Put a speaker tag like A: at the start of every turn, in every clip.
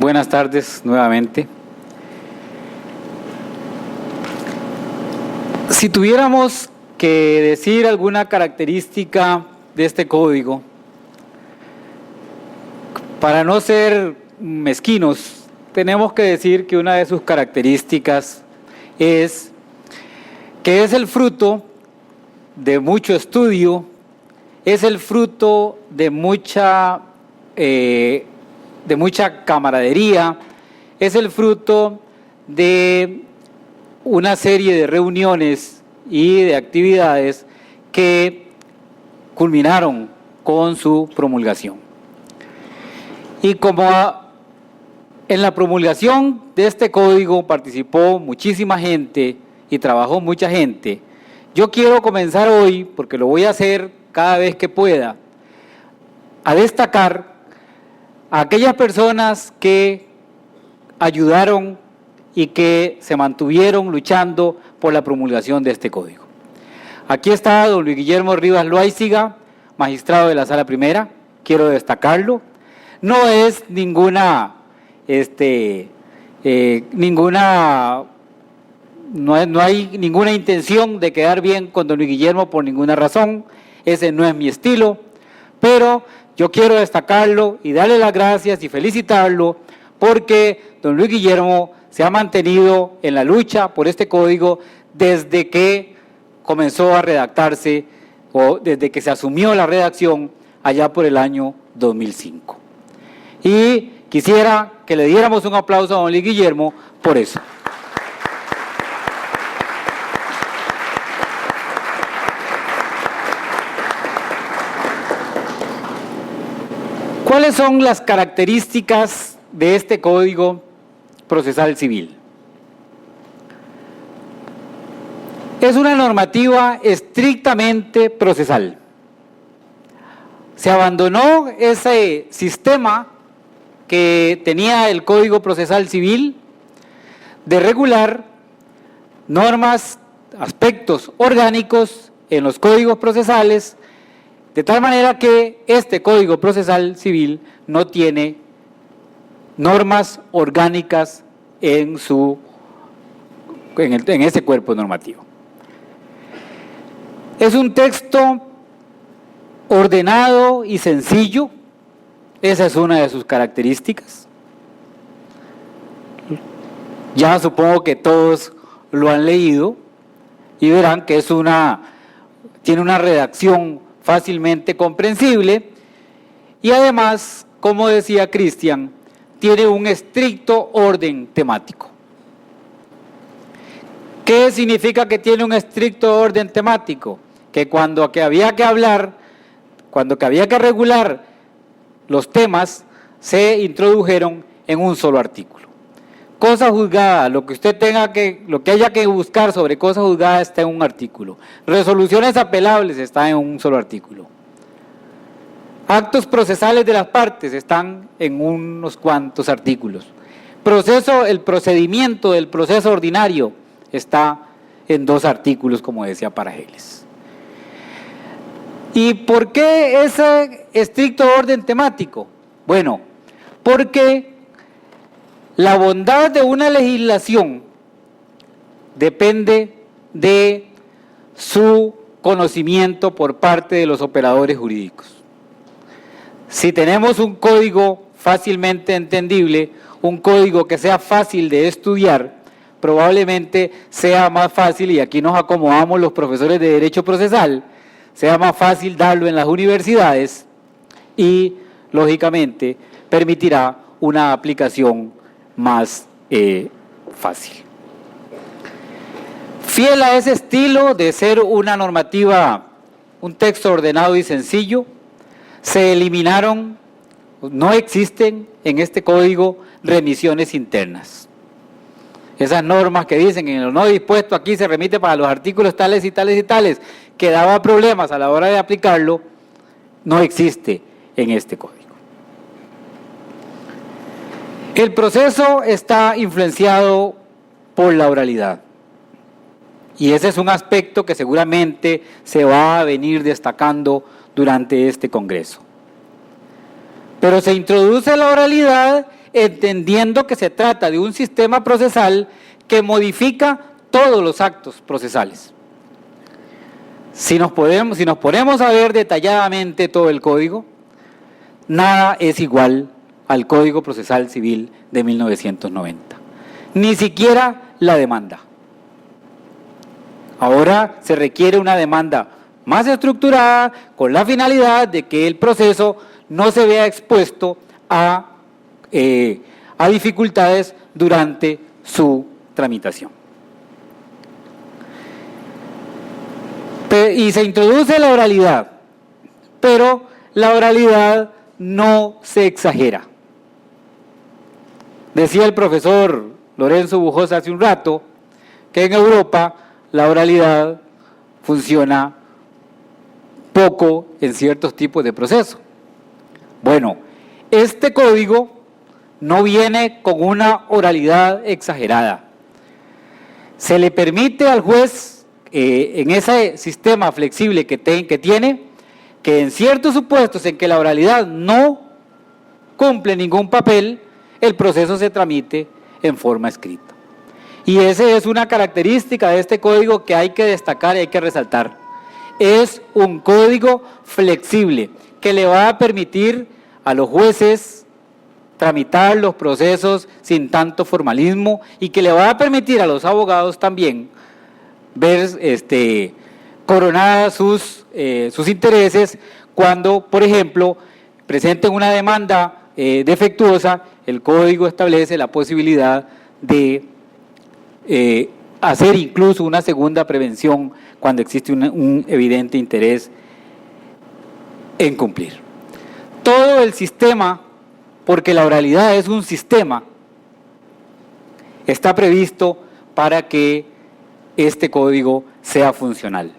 A: Buenas tardes nuevamente. Si tuviéramos que decir alguna característica de este código, para no ser mezquinos, tenemos que decir que una de sus características es que es el fruto de mucho estudio, es el fruto de mucha camaradería, es el fruto de una serie de reuniones y de actividades que culminaron con su promulgación. Y como en la promulgación de este código participó muchísima gente y trabajó mucha gente, yo quiero comenzar hoy, porque lo voy a hacer cada vez que pueda, a destacar a aquellas personas que ayudaron y que se mantuvieron luchando por la promulgación de este código. Aquí está don Luis Guillermo Rivas Loaiziga, magistrado de la Sala Primera, quiero destacarlo. No es no hay ninguna intención de quedar bien con don Luis Guillermo por ninguna razón, ese no es mi estilo, pero yo quiero destacarlo y darle las gracias y felicitarlo porque don Luis Guillermo se ha mantenido en la lucha por este código desde que comenzó a redactarse o desde que se asumió la redacción allá por el año 2005. Y quisiera que le diéramos un aplauso a don Luis Guillermo por eso. ¿Cuáles son las características de este Código Procesal Civil? Es una normativa estrictamente procesal. Se abandonó ese sistema que tenía el Código Procesal Civil de regular normas, aspectos orgánicos en los códigos procesales, de tal manera que este Código Procesal Civil no tiene normas orgánicas en ese cuerpo normativo. Es un texto ordenado y sencillo, esa es una de sus características. Ya supongo que todos lo han leído y verán que tiene una redacción fácilmente comprensible y además, como decía Cristian, tiene un estricto orden temático. ¿Qué significa que tiene un estricto orden temático? Que cuando había que regular los temas, se introdujeron en un solo artículo. Cosa juzgada, lo que haya que buscar sobre cosa juzgada está en un artículo. Resoluciones apelables está en un solo artículo. Actos procesales de las partes están en unos cuantos artículos. El procedimiento del proceso ordinario está en 2 artículos, como decía Parageles. ¿Y por qué ese estricto orden temático? Bueno, porque la bondad de una legislación depende de su conocimiento por parte de los operadores jurídicos. Si tenemos un código fácilmente entendible, un código que sea fácil de estudiar, probablemente sea más fácil, y aquí nos acomodamos los profesores de Derecho Procesal, sea más fácil darlo en las universidades y, lógicamente, permitirá una aplicación más fácil. Fiel a ese estilo de ser una normativa, un texto ordenado y sencillo, se eliminaron, no existen en este código remisiones internas. Esas normas que dicen en lo no dispuesto aquí se remite para los artículos tales y tales y tales, que daba problemas a la hora de aplicarlo, no existe en este código. El proceso está influenciado por la oralidad. Y ese es un aspecto que seguramente se va a venir destacando durante este Congreso. Pero se introduce la oralidad entendiendo que se trata de un sistema procesal que modifica todos los actos procesales. Si nos ponemos a ver detalladamente todo el código, nada es igual al Código Procesal Civil de 1990, ni siquiera la demanda. Ahora se requiere una demanda más estructurada con la finalidad de que el proceso no se vea expuesto a dificultades durante su tramitación. Y se introduce la oralidad, pero la oralidad no se exagera. Decía el profesor Lorenzo Bujosa hace un rato que en Europa la oralidad funciona poco en ciertos tipos de procesos. Bueno, este código no viene con una oralidad exagerada. Se le permite al juez, en ese sistema flexible que tiene, que en ciertos supuestos en que la oralidad no cumple ningún papel, el proceso se tramite en forma escrita. Y esa es una característica de este código que hay que destacar y hay que resaltar. Es un código flexible que le va a permitir a los jueces tramitar los procesos sin tanto formalismo y que le va a permitir a los abogados también ver coronadas sus intereses cuando, por ejemplo, presenten una demanda defectuosa. El código establece la posibilidad de hacer incluso una segunda prevención cuando existe un evidente interés en cumplir. Todo el sistema, porque la oralidad es un sistema, está previsto para que este código sea funcional.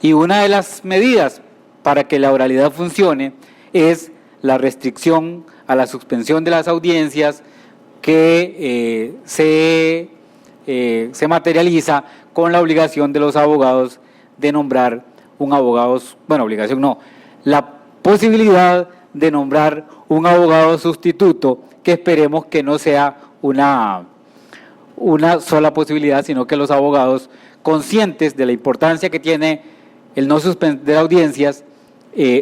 A: Y una de las medidas para que la oralidad funcione es la restricción a la suspensión de las audiencias que se materializa con la obligación de los abogados de nombrar un abogado, bueno, obligación no, la posibilidad de nombrar un abogado sustituto, que esperemos que no sea una sola posibilidad, sino que los abogados, conscientes de la importancia que tiene el no suspender audiencias,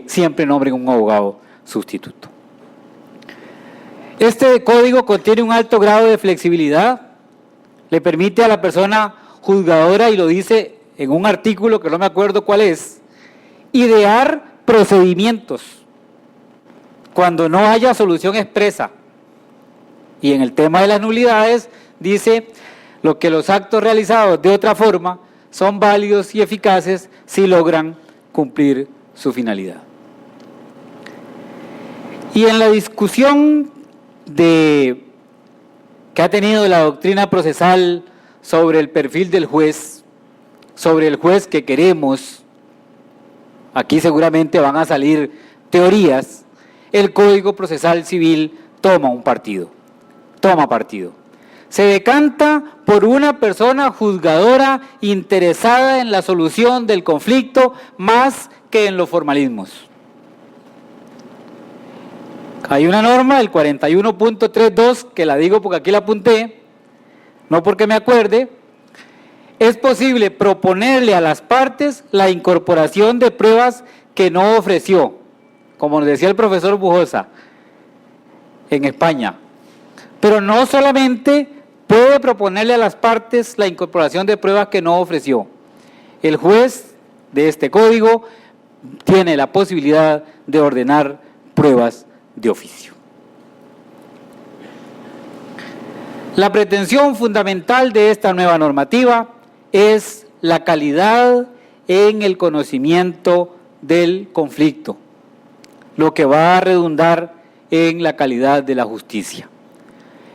A: siempre nombren un abogado sustituto. Este código contiene un alto grado de flexibilidad, le permite a la persona juzgadora, y lo dice en un artículo que no me acuerdo cuál es, idear procedimientos cuando no haya solución expresa. Y en el tema de las nulidades dice lo que los actos realizados de otra forma son válidos y eficaces si logran cumplir su finalidad. Y en la discusión que ha tenido la doctrina procesal sobre el perfil del juez, sobre el juez que queremos, aquí seguramente van a salir teorías. El Código Procesal Civil toma partido. Se decanta por una persona juzgadora interesada en la solución del conflicto más que en los formalismos. Hay una norma, el 41.32, que la digo porque aquí la apunté, no porque me acuerde. Es posible proponerle a las partes la incorporación de pruebas que no ofreció, como nos decía el profesor Bujosa, en España. Pero no solamente puede proponerle a las partes la incorporación de pruebas que no ofreció. El juez de este código tiene la posibilidad de ordenar pruebas de oficio. La pretensión fundamental de esta nueva normativa es la calidad en el conocimiento del conflicto, lo que va a redundar en la calidad de la justicia.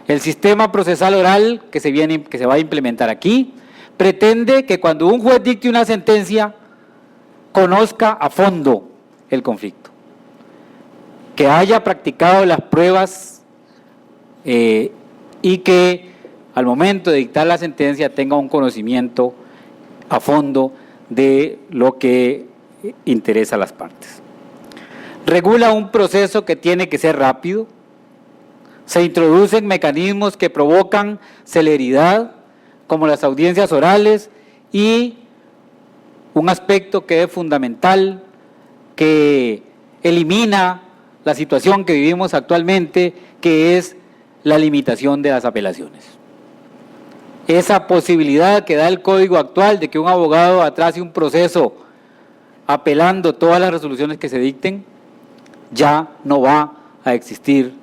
A: El sistema procesal oral que se va a implementar aquí pretende que cuando un juez dicte una sentencia conozca a fondo el conflicto, que haya practicado las pruebas y que al momento de dictar la sentencia tenga un conocimiento a fondo de lo que interesa a las partes. Regula un proceso que tiene que ser rápido, Se introducen mecanismos que provocan celeridad, como las audiencias orales, y un aspecto que es fundamental, que elimina la situación que vivimos actualmente, que es la limitación de las apelaciones. Esa posibilidad que da el código actual de que un abogado atrase un proceso apelando todas las resoluciones que se dicten, ya no va a existir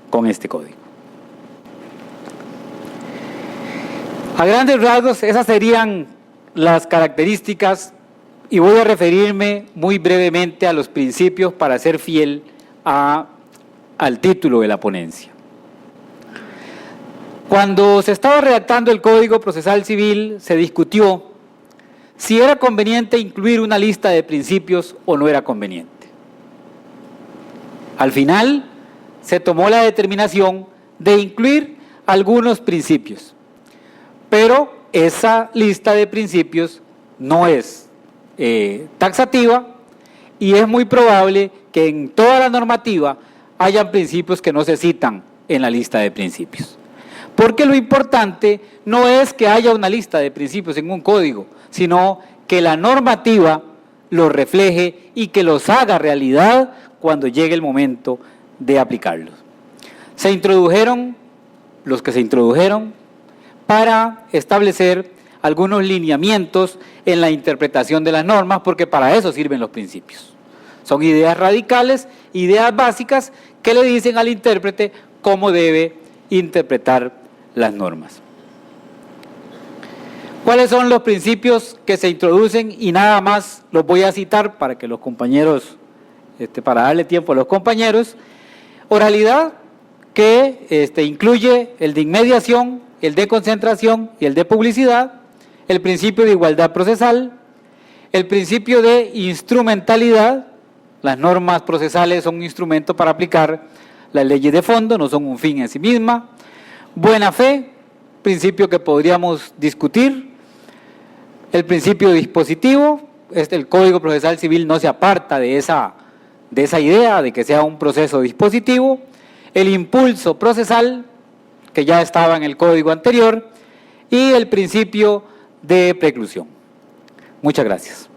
A: con este código. A grandes rasgos, esas serían las características, y voy a referirme muy brevemente a los principios para ser fiel al título de la ponencia. Cuando se estaba redactando el Código Procesal Civil, se discutió si era conveniente incluir una lista de principios o no era conveniente. Al final, se tomó la determinación de incluir algunos principios, pero esa lista de principios no es taxativa, y es muy probable que en toda la normativa hayan principios que no se citan en la lista de principios. Porque lo importante no es que haya una lista de principios en un código, sino que la normativa los refleje y que los haga realidad cuando llegue el momento de aplicarlos. Se introdujeron los que se introdujeron para establecer algunos lineamientos en la interpretación de las normas, porque para eso sirven los principios. Son ideas radicales, ideas básicas que le dicen al intérprete cómo debe interpretar las normas. ¿Cuáles son los principios que se introducen? Y nada más los voy a citar para que los compañeros, para darle tiempo a los compañeros. Oralidad, que incluye el de inmediación, el de concentración y el de publicidad. El principio de igualdad procesal, el principio de instrumentalidad. Las normas procesales son un instrumento para aplicar las leyes de fondo, no son un fin en sí misma. Buena fe, principio que podríamos discutir. El principio dispositivo, el Código Procesal Civil no se aparta de esa idea de que sea un proceso dispositivo. El impulso procesal, que ya estaba en el código anterior, y el principio de preclusión. Muchas gracias.